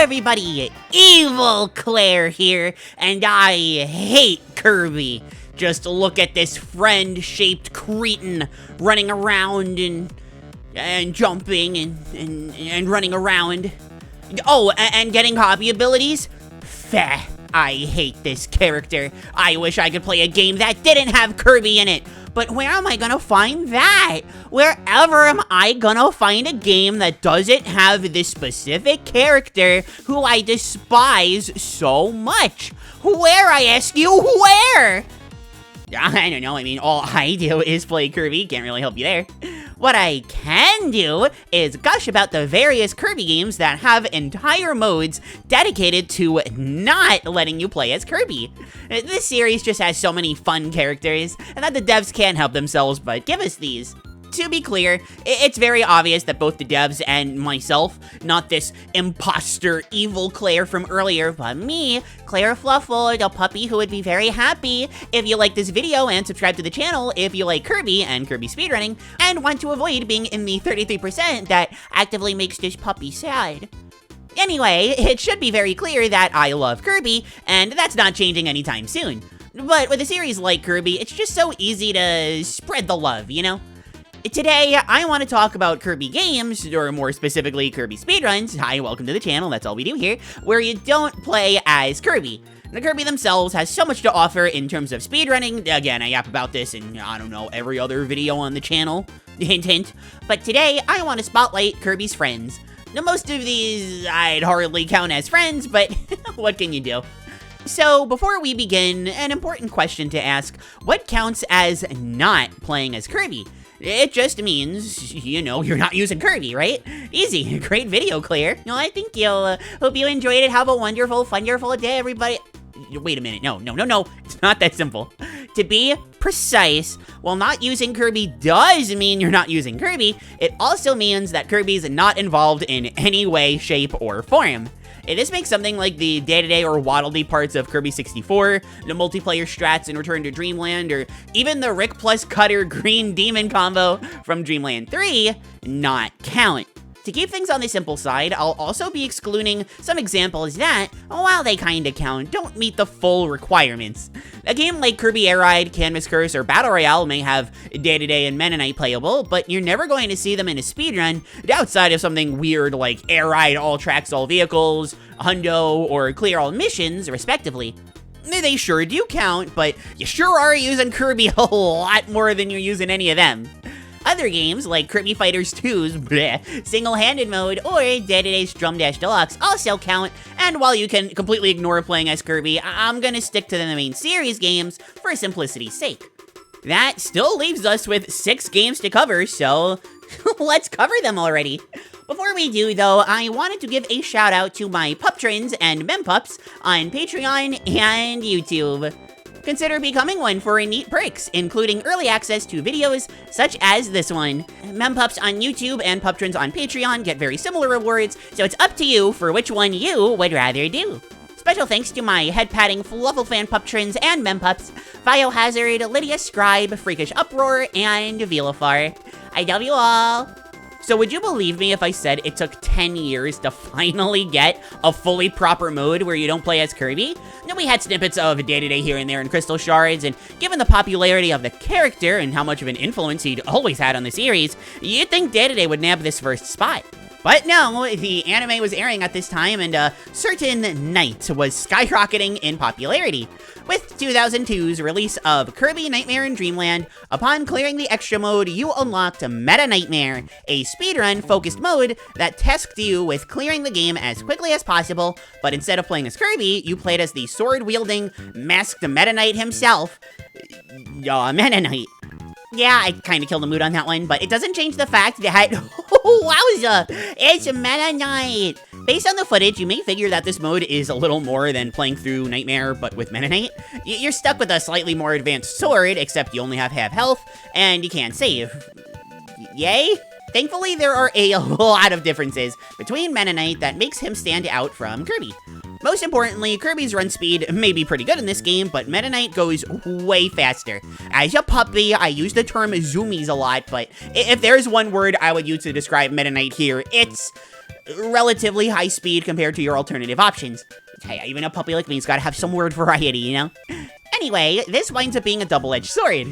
everybody, Evil Klaire here, and I hate Kirby. Just look at this friend-shaped cretin running around and jumping and running around. Oh, and getting hobby abilities? Feh, I hate this character. I wish I could play a game that didn't have Kirby in it. But where am I gonna find that? Wherever am I gonna find a game that doesn't have this specific character who I despise so much? Where, I ask you, where? I don't know, I mean, all I do is play Kirby, can't really help you there. What I can do is gush about the various Kirby games that have entire modes dedicated to not letting you play as Kirby. This series just has so many fun characters, and that the devs can't help themselves but give us these. To be clear, it's very obvious that both the devs and myself, not this imposter evil Klaire from earlier, but me, Klaire Fluffle, the puppy who would be very happy if you like this video and subscribe to the channel if you like Kirby and Kirby speedrunning, and want to avoid being in the 33% that actively makes this puppy sad. Anyway, it should be very clear that I love Kirby, and that's not changing anytime soon. But with a series like Kirby, it's just so easy to spread the love, you know? Today, I want to talk about Kirby games, or more specifically, Kirby speedruns. Hi, welcome to the channel, that's all we do here, where you don't play as Kirby. The Kirby themselves has so much to offer in terms of speedrunning. Again, I yap about this in, I don't know, every other video on the channel. Hint, hint. But today, I want to spotlight Kirby's friends. Now, most of these I'd hardly count as friends, but what can you do? So, before we begin, an important question to ask: what counts as not playing as Kirby? It just means, you know, you're not using Kirby, right? Easy. Great video, Klaire. No, I think you'll, hope you enjoyed it. Have a wonderful, fun-yerful day, everybody. Wait a minute. No. It's not that simple. To be precise, while not using Kirby does mean you're not using Kirby, it also means that Kirby's not involved in any way, shape, or form. This makes something like the Dedede or Waddle-Dee parts of Kirby 64, the multiplayer strats in Return to Dreamland, or even the Rick plus Cutter Green Demon combo from Dreamland 3 not count. To keep things on the simple side, I'll also be excluding some examples that, while they kinda count, don't meet the full requirements. A game like Kirby Air Ride, Canvas Curse, or Battle Royale may have Dedede and Mennonite playable, but you're never going to see them in a speedrun outside of something weird like Air Ride All Tracks All Vehicles, Hundo, or Clear All Missions, respectively. They sure do count, but you sure are using Kirby a lot more than you're using any of them. Other games, like Kirby Fighters 2's single-handed mode or Dedede's Drum Dash Deluxe also count, and while you can completely ignore playing as Kirby, I'm gonna stick to the main series games for simplicity's sake. That still leaves us with 6 games to cover, so let's cover them already. Before we do, though, I wanted to give a shout out to my Puptrins and Mempups on Patreon and YouTube. Consider becoming one for neat perks, including early access to videos such as this one. Mempups on YouTube and Puptrins on Patreon get very similar rewards, so it's up to you for which one you would rather do. Special thanks to my head-patting Fluffle fan Puptrins and Mempups, Biohazard, Lydia Scribe, Freakish Uproar, and Vilafar. I love you all! So would you believe me if I said it took 10 years to finally get a fully proper mode where you don't play as Kirby? Now, we had snippets of Dedede here and there in Crystal Shards, and given the popularity of the character and how much of an influence he'd always had on the series, you'd think Dedede would nab this first spot. But no, the anime was airing at this time, and a certain knight was skyrocketing in popularity. With 2002's release of Kirby Nightmare in Dreamland, upon clearing the extra mode, you unlocked Meta Nightmare, a speedrun-focused mode that tasked you with clearing the game as quickly as possible, but instead of playing as Kirby, you played as the sword-wielding, masked Meta Knight himself, Meta Knight. Yeah, I kind of killed the mood on that one, but it doesn't change the fact that, wowza, it's Meta Knight! Based on the footage, you may figure that this mode is a little more than playing through Nightmare, but with Meta Knight. You're stuck with a slightly more advanced sword, except you only have half health, and you can't save. Yay? Thankfully, there are a lot of differences between Meta Knight that makes him stand out from Kirby. Most importantly, Kirby's run speed may be pretty good in this game, but Meta Knight goes way faster. As a puppy, I use the term zoomies a lot, but if there's one word I would use to describe Meta Knight here, it's relatively high speed compared to your alternative options. Hey, even a puppy like me's gotta have some word variety, you know? Anyway, this winds up being a double-edged sword.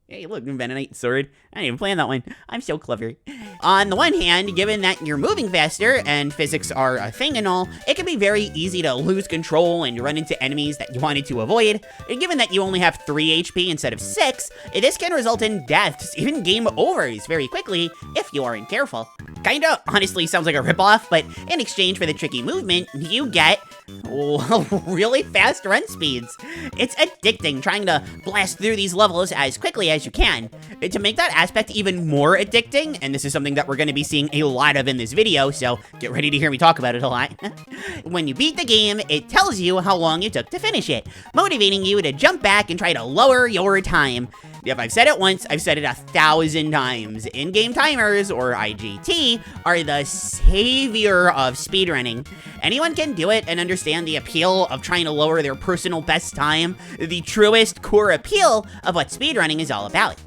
Hey, look, Mennonite sword. I didn't even plan that one. I'm so clever. On the one hand, given that you're moving faster and physics are a thing and all, it can be very easy to lose control and run into enemies that you wanted to avoid. And given that you only have 3 HP instead of 6, this can result in deaths, even game overs, very quickly if you aren't careful. Kinda honestly sounds like a ripoff, but in exchange for the tricky movement, you get really fast run speeds. It's addicting trying to blast through these levels as quickly as you can. To make that aspect even more addicting, and this is something that we're going to be seeing a lot of in this video, so get ready to hear me talk about it a lot. When you beat the game, it tells you how long you took to finish it, motivating you to jump back and try to lower your time. If I've said it once, I've said it 1,000 times. In-game timers, or IGT, are the savior of speedrunning. Anyone can do it and understand the appeal of trying to lower their personal best time, the truest core appeal of what speedrunning is all about.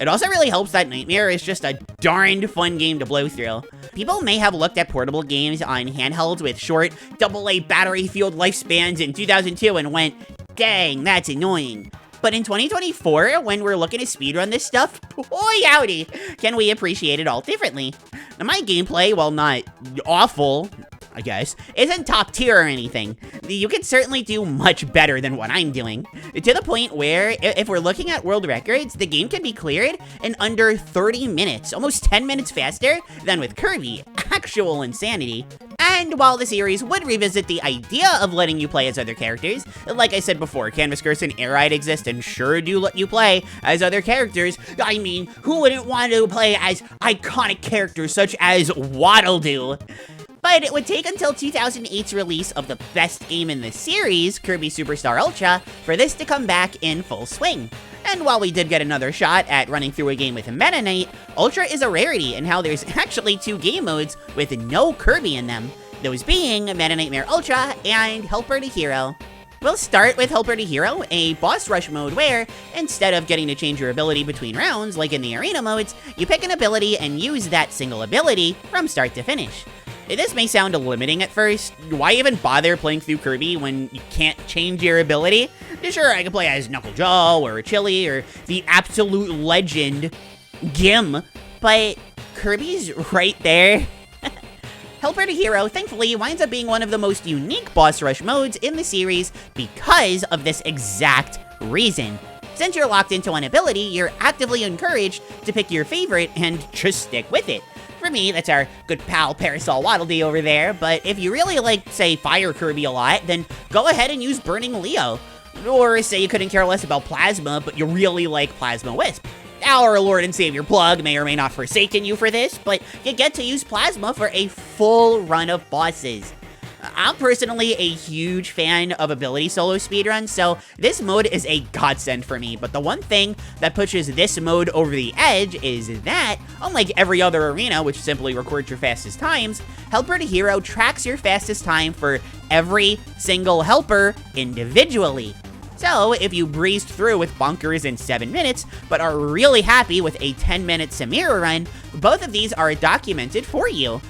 It also really helps that Nightmare is just a darned fun game to blow through. People may have looked at portable games on handhelds with short, AA battery-fueled lifespans in 2002 and went, dang, that's annoying. But in 2024, when we're looking to speedrun this stuff, boy howdy, can we appreciate it all differently. Now, my gameplay, while not awful, I guess, isn't top tier or anything. You can certainly do much better than what I'm doing. To the point where, if we're looking at world records, the game can be cleared in under 30 minutes, almost 10 minutes faster than with Kirby. Actual insanity. And while the series would revisit the idea of letting you play as other characters, like I said before, Canvas Curse and Air Ride exist and sure do let you play as other characters. I mean, who wouldn't want to play as iconic characters such as Waddle Doo? But it would take until 2008's release of the best game in the series, Kirby Superstar Ultra, for this to come back in full swing. And while we did get another shot at running through a game with Mennonite, Ultra is a rarity in how there's actually 2 game modes with no Kirby in them, those being Meta Nightmare Ultra and Helper to Hero. We'll start with Helper to Hero, a boss rush mode where, instead of getting to change your ability between rounds like in the arena modes, you pick an ability and use that single ability from start to finish. This may sound limiting at first. Why even bother playing through Kirby when you can't change your ability? Sure, I can play as Knuckle Joe, or Chili, or the absolute legend, Gim, but Kirby's right there. Helper to Hero, thankfully, winds up being one of the most unique boss rush modes in the series because of this exact reason. Since you're locked into an ability, you're actively encouraged to pick your favorite and just stick with it. For me, that's our good pal Parasol Waddle-Dee over there, but if you really like, say, Fire Kirby a lot, then go ahead and use Burning Leo. Or say you couldn't care less about Plasma, but you really like Plasma Wisp. Our Lord and Savior Plug may or may not forsaken you for this, but you get to use Plasma for a full run of bosses. I'm personally a huge fan of ability solo speedruns, so this mode is a godsend for me, but the one thing that pushes this mode over the edge is that, unlike every other arena which simply records your fastest times, Helper to Hero tracks your fastest time for every single helper individually. So, if you breezed through with Bonkers in 7 minutes, but are really happy with a 10-minute Samira run, both of these are documented for you.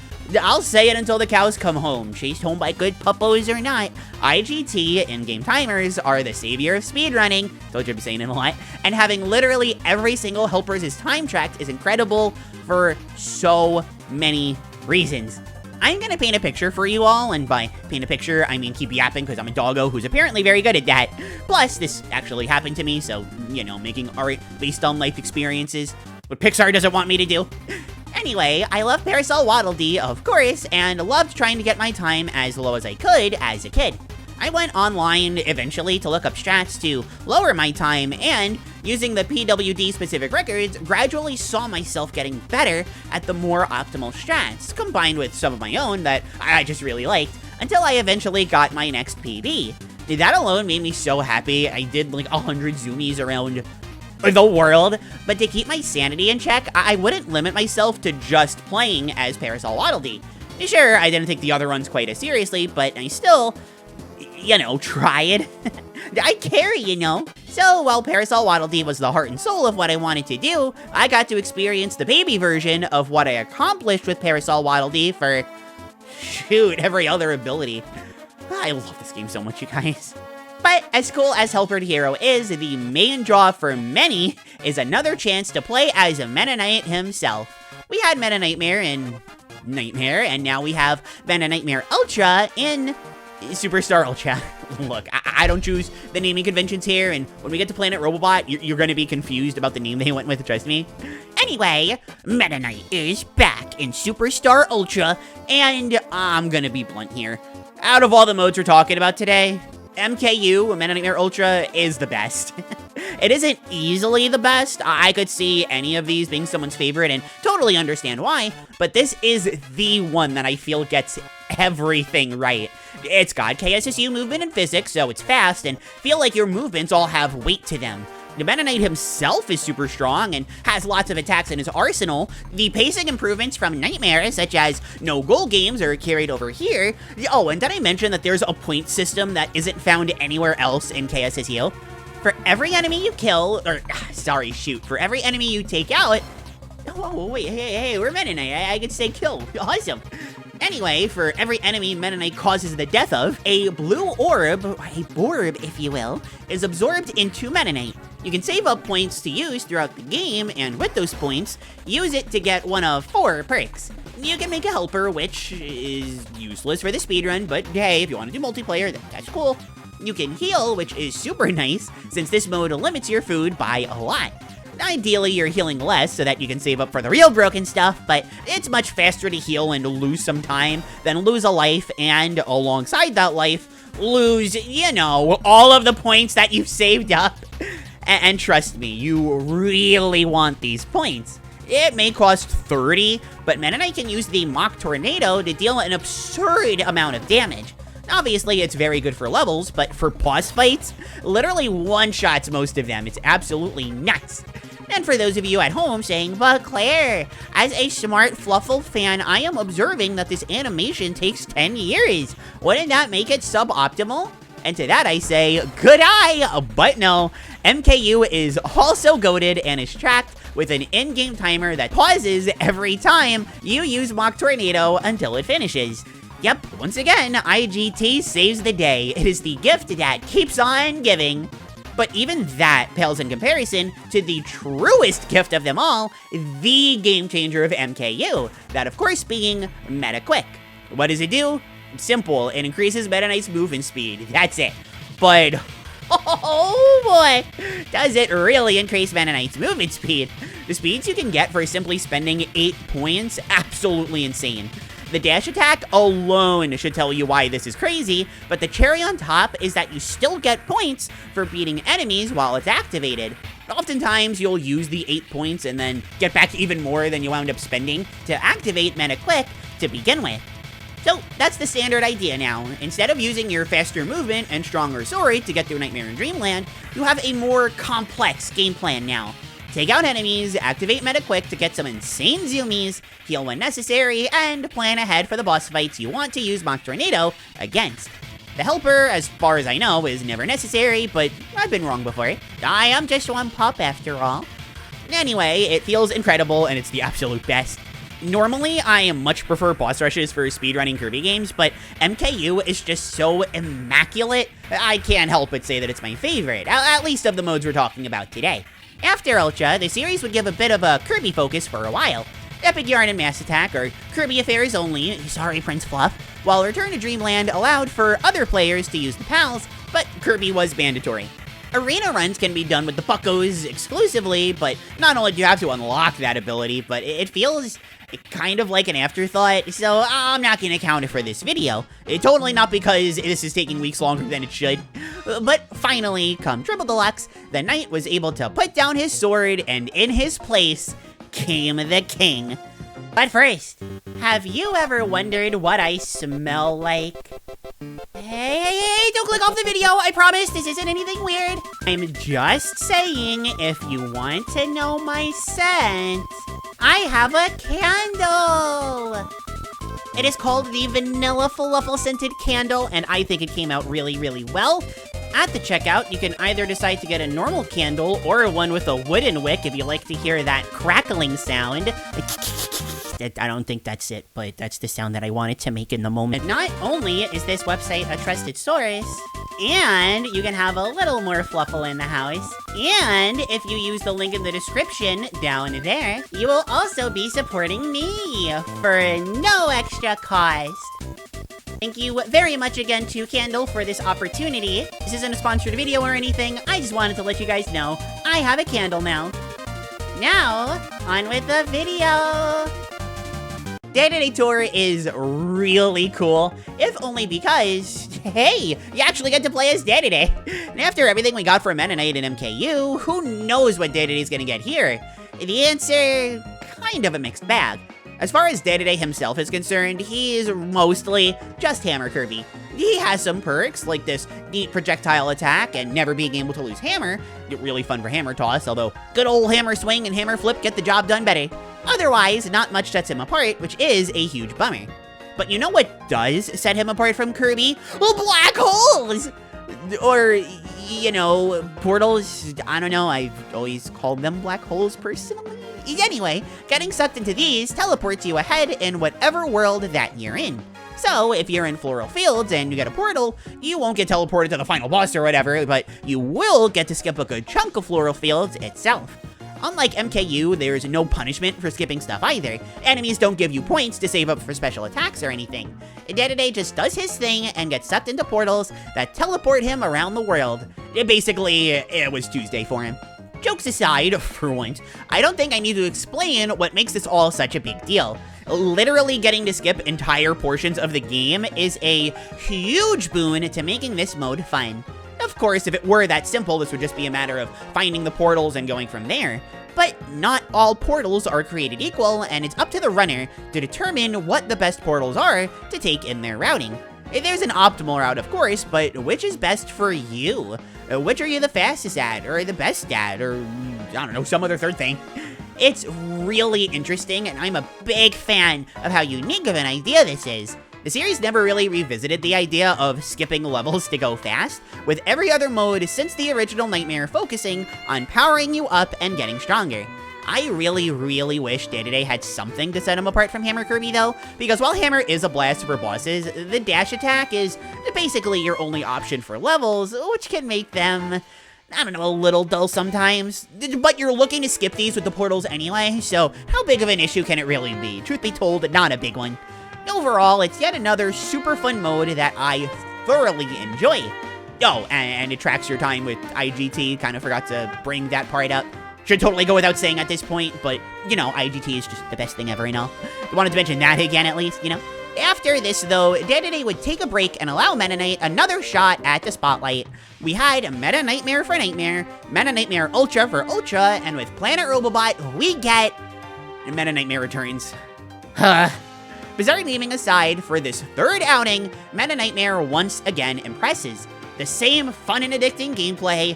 I'll say it until the cows come home, chased home by good puppos or not, IGT in-game timers are the savior of speedrunning, told you I'd be saying it a lot, and having literally every single helper's time tracked is incredible for so many reasons. I'm gonna paint a picture for you all, and by paint a picture, I mean keep yapping because I'm a doggo who's apparently very good at that. Plus, this actually happened to me, so, you know, making art based on life experiences, what Pixar doesn't want me to do. Anyway, I love Parasol Waddle-Dee, of course, and loved trying to get my time as low as I could as a kid. I went online eventually to look up strats to lower my time, and using the PWD specific records, gradually saw myself getting better at the more optimal strats, combined with some of my own that I just really liked, until I eventually got my next PB. That alone made me so happy. I did like 100 zoomies around the world, but to keep my sanity in check, I wouldn't limit myself to just playing as Parasol Waddle-Dee. Sure, I didn't take the other runs quite as seriously, but I still, you know, tried. I carry, you know. So while Parasol Waddle-Dee was the heart and soul of what I wanted to do, I got to experience the baby version of what I accomplished with Parasol Waddle-Dee for shoot, every other ability. I love this game so much, you guys. But as cool as Helper to Hero is, the main draw for many is another chance to play as Meta Knight himself. We had Meta Nightmare in Nightmare, and now we have Meta Nightmare Ultra in Superstar Ultra. Look, I don't choose the naming conventions here, and when we get to Planet Robobot, you're gonna be confused about the name they went with, trust me. Anyway, Meta Knight is back in Superstar Ultra, and I'm gonna be blunt here. Out of all the modes we're talking about today, MKU, Meta Nightmare Ultra, is the best. It isn't easily the best. I could see any of these being someone's favorite and totally understand why, but this is the one that I feel gets everything right. It's got KSSU movement and physics, so it's fast, and feel like your movements all have weight to them. The Meta Knight himself is super strong and has lots of attacks in his arsenal. The pacing improvements from Nightmare, such as no goal games, are carried over here. Oh, and did I mention that there's a point system that isn't found anywhere else in KSSU? For every enemy you kill, for every enemy you take out, oh, wait, hey, we're Meta Knight, I can say kill, awesome. Anyway, for every enemy Meta Knight causes the death of, a blue orb, a borb if you will, is absorbed into Meta Knight. You can save up points to use throughout the game, and with those points, use it to get one of 4 perks. You can make a helper, which is useless for the speedrun, but hey, if you want to do multiplayer, that's cool. You can heal, which is super nice, since this mode limits your food by a lot. Ideally, you're healing less so that you can save up for the real broken stuff, but it's much faster to heal and lose some time than lose a life, and alongside that life, lose, you know, all of the points that you've saved up. And trust me, you really want these points. It may cost 30, but Meta Knight can use the Mock Tornado to deal an absurd amount of damage. Obviously, it's very good for levels, but for boss fights, literally one-shots most of them. It's absolutely nuts. And for those of you at home saying, but Klaire, as a smart Fluffle fan, I am observing that this animation takes 10 years. Wouldn't that make it suboptimal? And to that I say, good eye, but no. MKU is also goated and is tracked with an in-game timer that pauses every time you use Mock Tornado until it finishes. Yep, once again, IGT saves the day. It is the gift that keeps on giving. But even that pales in comparison to the truest gift of them all, the game changer of MKU, that of course being Meta Quick. What does it do? Simple, it increases Meta Knight's movement speed, that's it. But, oh boy, does it really increase Meta Knight's movement speed. The speeds you can get for simply spending 8 points, absolutely insane. The dash attack alone should tell you why this is crazy, but the cherry on top is that you still get points for beating enemies while it's activated. Oftentimes, you'll use the 8 points and then get back even more than you wound up spending to activate Meta Quick to begin with. So, that's the standard idea now. Instead of using your faster movement and stronger sword to get through Nightmare and Dreamland, you have a more complex game plan now. Take out enemies, activate Meta Quick to get some insane zoomies, heal when necessary, and plan ahead for the boss fights you want to use Mock Tornado against. The helper, as far as I know, is never necessary, but I've been wrong before. I am just one pup after all. Anyway, it feels incredible and it's the absolute best. Normally, I much prefer boss rushes for speedrunning Kirby games, but MKU is just so immaculate, I can't help but say that it's my favorite, at least of the modes we're talking about today. After Ultra, the series would give a bit of a Kirby focus for a while. Epic Yarn and Mass Attack are Kirby affairs only, sorry Prince Fluff, while Return to Dreamland allowed for other players to use the PALs, but Kirby was mandatory. Arena runs can be done with the Buckos exclusively, but not only do you have to unlock that ability, but it feels kind of like an afterthought, so I'm not going to count it for this video. Totally not because this is taking weeks longer than it should. But finally, come Triple Deluxe, the knight was able to put down his sword, and in his place came the king. But first, have you ever wondered what I smell like? Hey, don't click off the video, I promise this isn't anything weird. I'm just saying, if you want to know my scent, I have a candle! It is called the Vanilla Fluffle Scented Candle, and I think it came out really, really well. At the checkout, you can either decide to get a normal candle or one with a wooden wick if you like to hear that crackling sound. I don't think that's it, but that's the sound that I wanted to make in the moment. Not only is this website a trusted source, and you can have a little more Fluffle in the house, and if you use the link in the description down there, you will also be supporting me for no extra cost. Thank you very much again to Candle for this opportunity. This isn't a sponsored video or anything. I just wanted to let you guys know I have a candle now. Now, on with the video. Dedede Tour is really cool, if only because, hey, you actually get to play as Dedede. And after everything we got from Mennonite and MKU, who knows what Dedede's gonna get here? The answer, kind of a mixed bag. As far as Dedede himself is concerned, he is mostly just Hammer Kirby. He has some perks, like this neat projectile attack and never being able to lose Hammer. Really fun for Hammer Toss, although good old Hammer Swing and Hammer Flip get the job done better. Otherwise, not much sets him apart, which is a huge bummer. But you know what does set him apart from Kirby? Well, black holes! Or, you know, portals. I don't know, I've always called them black holes personally. Anyway, getting sucked into these teleports you ahead in whatever world that you're in. So, if you're in Floral Fields and you get a portal, you won't get teleported to the final boss or whatever, but you will get to skip a good chunk of Floral Fields itself. Unlike MKU, there's no punishment for skipping stuff either. Enemies don't give you points to save up for special attacks or anything. Dedede just does his thing and gets sucked into portals that teleport him around the world. Basically, it was Tuesday for him. Jokes aside, for once, I don't think I need to explain what makes this all such a big deal. Literally getting to skip entire portions of the game is a huge boon to making this mode fun. Of course, if it were that simple, this would just be a matter of finding the portals and going from there. But not all portals are created equal, and it's up to the runner to determine what the best portals are to take in their routing. There's an optimal route, of course, but which is best for you? Which are you the fastest at, or the best at, or, I don't know, some other third thing? It's really interesting, and I'm a big fan of how unique of an idea this is. The series never really revisited the idea of skipping levels to go fast, with every other mode since the original Nightmare focusing on powering you up and getting stronger. I really wish Dedede had something to set him apart from Hammer Kirby though, because while Hammer is a blast for bosses, the dash attack is basically your only option for levels, which can make them, I don't know, a little dull sometimes. But you're looking to skip these with the portals anyway, so how big of an issue can it really be? Truth be told, not a big one. Overall, it's yet another super fun mode that I thoroughly enjoy. Oh, and it tracks your time with IGT, kind of forgot to bring that part up. Should totally go without saying at this point, but, you know, IGT is just the best thing ever and all. Wanted to mention that again at least, you know. After this, though, Dedede would take a break and allow Mennonite another shot at the spotlight. We had Meta Nightmare for Nightmare, Meta Nightmare Ultra for Ultra, and with Planet Robobot, we get Meta Nightmare Returns. Bizarre leaving aside, for this third outing, Meta Nightmare once again impresses. The same fun and addicting gameplay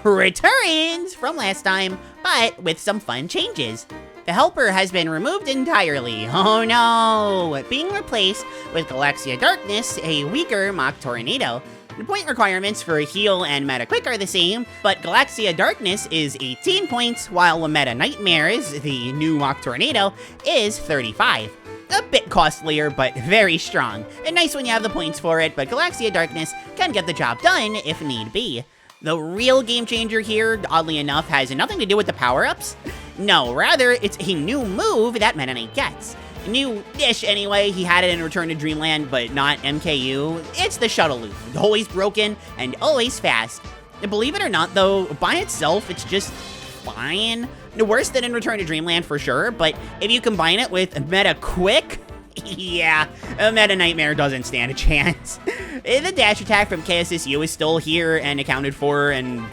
returns from last time, but with some fun changes. The helper has been removed entirely, oh no, being replaced with Galaxia Darkness, a weaker Mach Tornado. The point requirements for Heal and Meta Quick are the same, but Galaxia Darkness is 18 points, while Meta Nightmares, the new Mach Tornado, is 35. A bit costlier, but very strong. And nice when you have the points for it, but Galaxia Darkness can get the job done if need be. The real game changer here, oddly enough, has nothing to do with the power-ups. No, rather, it's a new move that Mennonite gets. New-ish anyway, he had it in Return to Dreamland, but not MKU. It's the Shuttle Loop, always broken and always fast. And believe it or not though, by itself, it's just fine. Worse than in Return to Dreamland for sure, but if you combine it with Meta Quick, yeah, Meta Nightmare doesn't stand a chance. The dash attack from KSSU is still here and accounted for and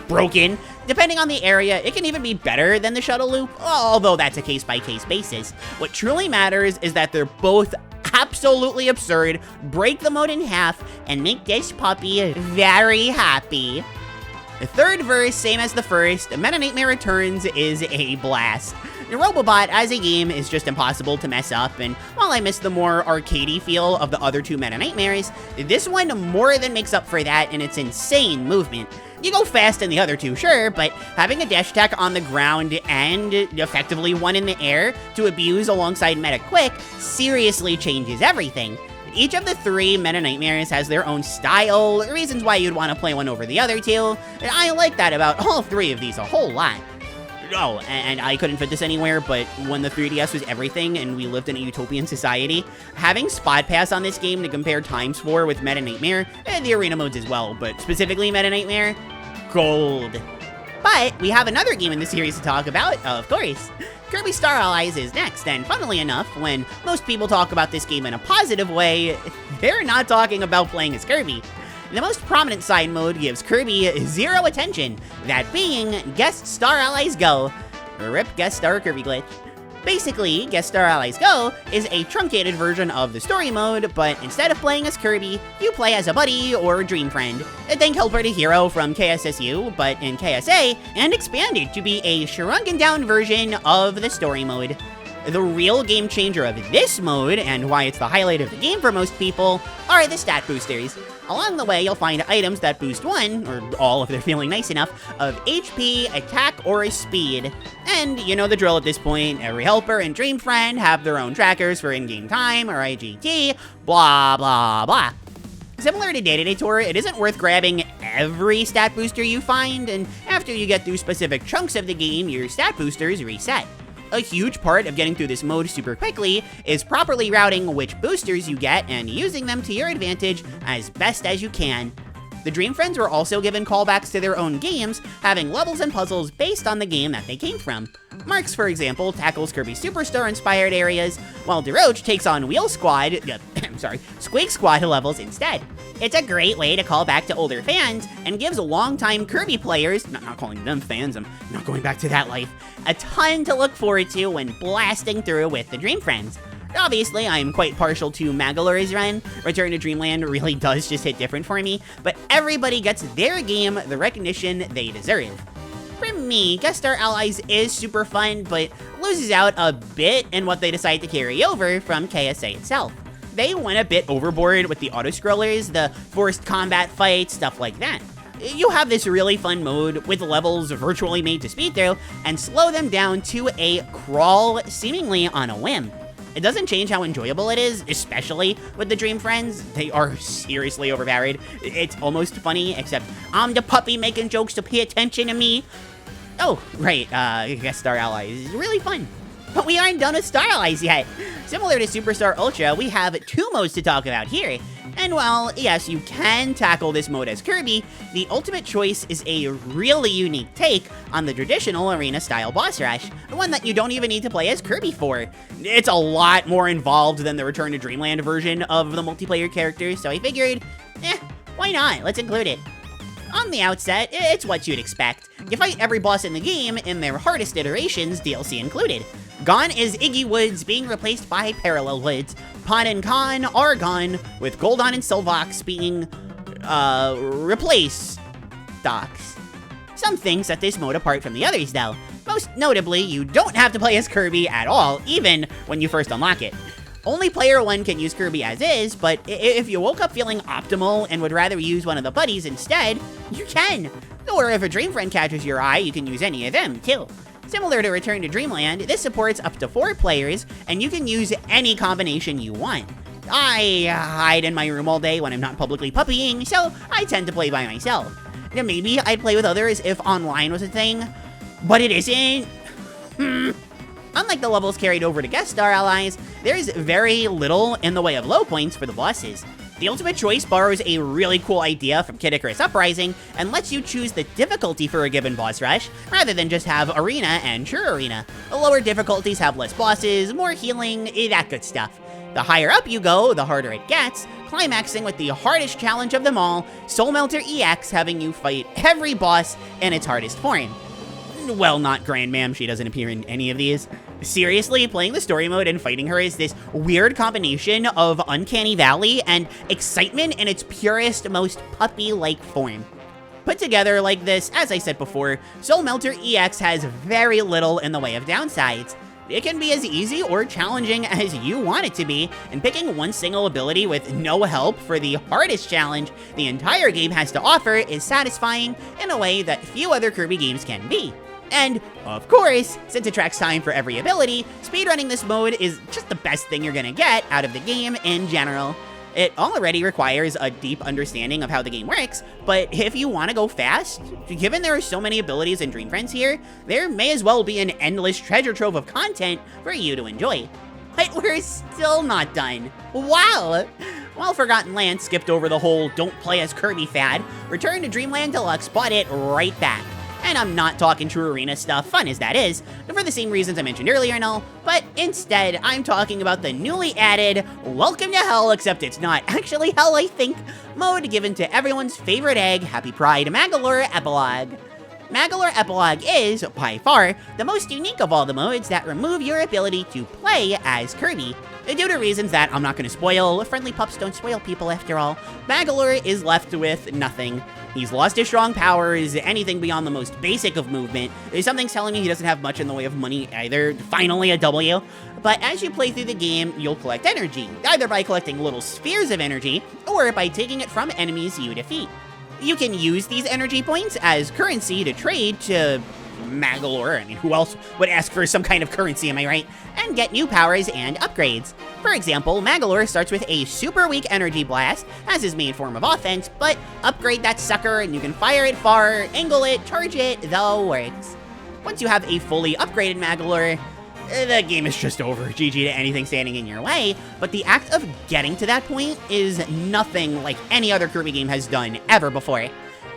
broken. Depending on the area, it can even be better than the Shuttle Loop, although that's a case-by-case basis. What truly matters is that they're both absolutely absurd, break the mode in half, and make this puppy very happy. The third verse, same as the first, Meta Nightmare Returns is a blast. The Robobot as a game is just impossible to mess up, and while I miss the more arcadey feel of the other two Meta Nightmares, this one more than makes up for that in its insane movement. You go fast in the other two, sure, but having a dash attack on the ground and effectively one in the air to abuse alongside Meta Quick seriously changes everything. Each of the 3 Meta Nightmares has their own style, reasons why you'd want to play one over the other 2, and I like that about all 3 of these a whole lot. Oh, and I couldn't fit this anywhere, but when the 3DS was everything and we lived in a utopian society, having Spot Pass on this game to compare times for with Meta Nightmare, and the arena modes as well, but specifically Meta Nightmare, gold. But we have another game in the series to talk about, of course. Kirby Star Allies is next, and funnily enough, when most people talk about this game in a positive way, they're not talking about playing as Kirby. The most prominent side mode gives Kirby 0 attention, that being Guest Star Allies Go. Rip Guest Star Kirby glitch. Basically, Guest Star Allies Go is a truncated version of the story mode, but instead of playing as Kirby, you play as a buddy or dream friend. Think helper to hero from KSSU, but in KSA, and expanded to be a shrunken down version of the story mode. The real game changer of this mode, and why it's the highlight of the game for most people, are the stat boosters. Along the way, you'll find items that boost one, or all if they're feeling nice enough, of HP, attack, or speed. And you know the drill at this point, every helper and dream friend have their own trackers for in-game time, or IGT, blah blah blah. Similar to Dedede Tour, it isn't worth grabbing every stat booster you find, and after you get through specific chunks of the game, your stat boosters reset. A huge part of getting through this mode super quickly is properly routing which boosters you get and using them to your advantage as best as you can. The Dream Friends were also given callbacks to their own games, having levels and puzzles based on the game that they came from. Marks, for example, tackles Kirby Superstar-inspired areas, while DeRoach takes on Squeak Squad levels instead. It's a great way to call back to older fans, and gives longtime Kirby players, not calling them fans, I'm not going back to that life, a ton to look forward to when blasting through with the Dream Friends. Obviously, I'm quite partial to Magalor's run. Return to Dreamland really does just hit different for me, but everybody gets their game the recognition they deserve. For me, Guest Star Allies is super fun, but loses out a bit in what they decide to carry over from KSA itself. They went a bit overboard with the auto-scrollers, the forced combat fights, stuff like that. You have this really fun mode with levels virtually made to speed through, and slow them down to a crawl seemingly on a whim. It doesn't change how enjoyable it is, especially with the Dream Friends. They are seriously overpowered. It's almost funny, except I'm the puppy making jokes to pay attention to me. Oh, right, Guest Star Allies is really fun. But we aren't done with Star Allies yet. Similar to Superstar Ultra, we have 2 modes to talk about here. And while, yes, you can tackle this mode as Kirby, the ultimate choice is a really unique take on the traditional arena-style boss rush, one that you don't even need to play as Kirby for. It's a lot more involved than the Return to Dreamland version of the multiplayer characters, so I figured, why not? Let's include it. On the outset, it's what you'd expect. You fight every boss in the game in their hardest iterations, DLC included. Gone is Iggy Woods being replaced by Parallel Woods. Pon and Con are gone, with Goldon and Silvox being, replaced Docs. Some things set this mode apart from the others though. Most notably, you don't have to play as Kirby at all, even when you first unlock it. Only player 1 can use Kirby as is, but if you woke up feeling optimal and would rather use one of the buddies instead, you can. Or if a Dream Friend catches your eye, you can use any of them too. Similar to Return to Dreamland, this supports up to 4 players, and you can use any combination you want. I hide in my room all day when I'm not publicly puppying, so I tend to play by myself. Now, maybe I'd play with others if online was a thing, but it isn't. Unlike the levels carried over to Guest Star Allies, there's very little in the way of low points for the bosses. The Ultimate Choice borrows a really cool idea from Kid Icarus Uprising and lets you choose the difficulty for a given boss rush, rather than just have Arena and True Arena. The lower difficulties have less bosses, more healing, that good stuff. The higher up you go, the harder it gets, climaxing with the hardest challenge of them all, Soul Melter EX having you fight every boss in its hardest form. Well, not Grand Ma'am, she doesn't appear in any of these. Seriously, playing the story mode and fighting her is this weird combination of Uncanny Valley and excitement in its purest, most puppy-like form. Put together like this, as I said before, Soul Melter EX has very little in the way of downsides. It can be as easy or challenging as you want it to be, and picking one single ability with no help for the hardest challenge the entire game has to offer is satisfying in a way that few other Kirby games can be. And, of course, since it tracks time for every ability, speedrunning this mode is just the best thing you're gonna get out of the game in general. It already requires a deep understanding of how the game works, but if you want to go fast, given there are so many abilities and Dream Friends here, there may as well be an endless treasure trove of content for you to enjoy. But we're still not done. Wow! While Forgotten Land skipped over the whole don't play as Kirby fad, Return to Dreamland Deluxe brought it right back. And I'm not talking True Arena stuff, fun as that is, for the same reasons I mentioned earlier and all, but instead, I'm talking about the newly added Welcome to Hell, except it's not actually Hell, I think, mode given to everyone's favorite egg, Happy Pride, Magalor Epilogue. Magalor Epilogue is, by far, the most unique of all the modes that remove your ability to play as Kirby. Due to reasons that I'm not going to spoil, friendly pups don't spoil people after all, Magalor is left with nothing. He's lost his strong powers, anything beyond the most basic of movement. Something's telling me he doesn't have much in the way of money either, finally a W. But as you play through the game, you'll collect energy, either by collecting little spheres of energy, or by taking it from enemies you defeat. You can use these energy points as currency to trade to Magalor, I mean, who else would ask for some kind of currency, am I right? And get new powers and upgrades. For example, Magalor starts with a super weak energy blast as his main form of offense, but upgrade that sucker and you can fire it far, angle it, charge it, the works. Once you have a fully upgraded Magalor, the game is just over, GG to anything standing in your way, but the act of getting to that point is nothing like any other Kirby game has done ever before.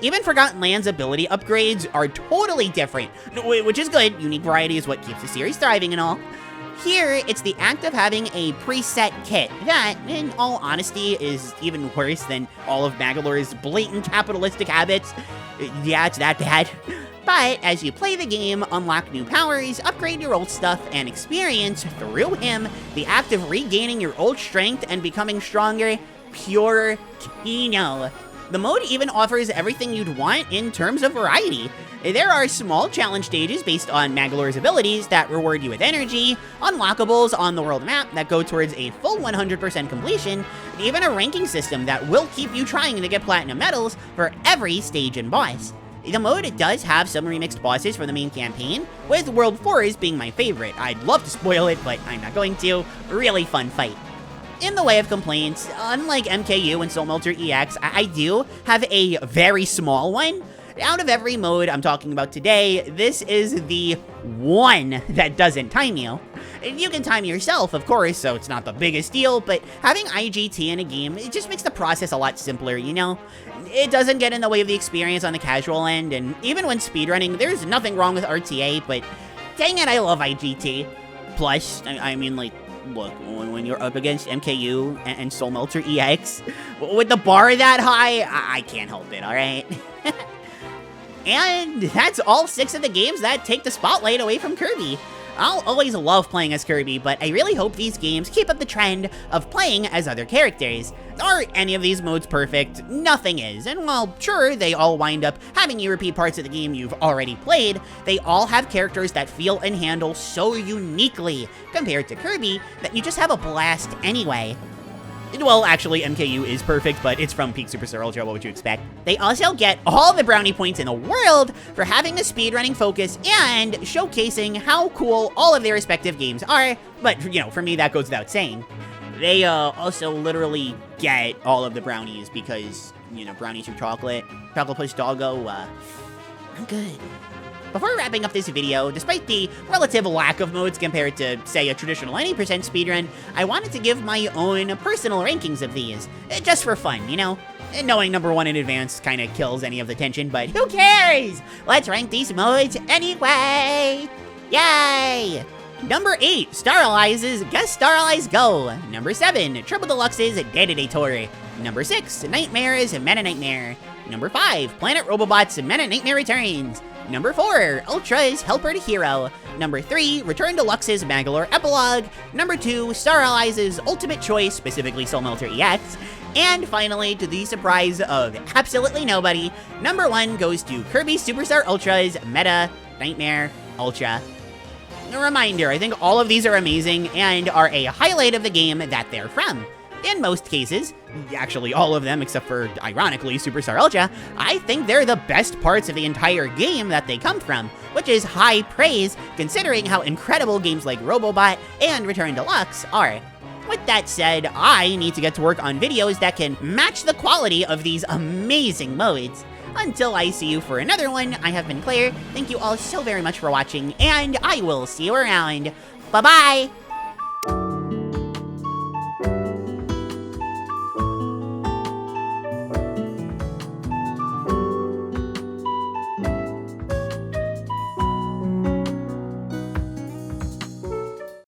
Even Forgotten Land's ability upgrades are totally different, which is good. Unique variety is what keeps the series thriving and all. Here, it's the act of having a preset kit that, in all honesty, is even worse than all of Magalor's blatant capitalistic habits. Yeah, it's that bad. But as you play the game, unlock new powers, upgrade your old stuff, and experience, through him, the act of regaining your old strength and becoming stronger, pure Kino. The mode even offers everything you'd want in terms of variety. There are small challenge stages based on Magalor's abilities that reward you with energy, unlockables on the world map that go towards a full 100% completion, and even a ranking system that will keep you trying to get platinum medals for every stage and boss. The mode does have some remixed bosses for the main campaign, with World 4 being my favorite. I'd love to spoil it, but I'm not going to. Really fun fight. In the way of complaints, unlike MKU and Soul Melter EX, I do have a very small one. Out of every mode I'm talking about today, this is the one that doesn't time you. You can time yourself, of course, so it's not the biggest deal, but having IGT in a game, it just makes the process a lot simpler, you know? It doesn't get in the way of the experience on the casual end, and even when speedrunning, there's nothing wrong with RTA, but dang it, I love IGT. Plus, I mean, like, look, when you're up against MKU and Soul Melter EX, with the bar that high, I can't help it, alright? And that's all 6 of the games that take the spotlight away from Kirby. I'll always love playing as Kirby, but I really hope these games keep up the trend of playing as other characters. Are any of these modes perfect? Nothing is, and while sure, they all wind up having you repeat parts of the game you've already played, they all have characters that feel and handle so uniquely compared to Kirby that you just have a blast anyway. Well, actually, MKU is perfect, but it's from Peak Superstar Ultra, what would you expect? They also get all the brownie points in the world for having a speedrunning focus and showcasing how cool all of their respective games are, but, you know, for me, that goes without saying. They also literally get all of the brownies because, you know, brownies are chocolate. Chocolate plus doggo, I'm good. Before wrapping up this video, despite the relative lack of modes compared to, say, a traditional 90% speedrun, I wanted to give my own personal rankings of these, just for fun, you know? Knowing number 1 in advance kind of kills any of the tension, but who cares? Let's rank these modes anyway! Yay! Number 8, Staralizes Guest Staralize Go! Number 7, Triple Deluxe's Dedede Tour! Number 6, Nightmare's Meta Nightmare! Number 5, Planet Robobot's Meta Nightmare Returns! Number 4, Ultra's Helper to Hero. Number 3, Return Deluxe's Magalor Epilogue. Number 2, Staralize's Ultimate Choice, specifically Soul Melter EX. And finally, to the surprise of absolutely nobody, number 1 goes to Kirby Superstar Ultra's Meta Nightmare Ultra. A reminder, I think all of these are amazing and are a highlight of the game that they're from. In most cases, actually all of them except for, ironically, Superstar Ultra, I think they're the best parts of the entire game that they come from, which is high praise considering how incredible games like Robobot and Return Deluxe are. With that said, I need to get to work on videos that can match the quality of these amazing modes. Until I see you for another one, I have been Klaire. Thank you all so very much for watching, and I will see you around. Bye-bye!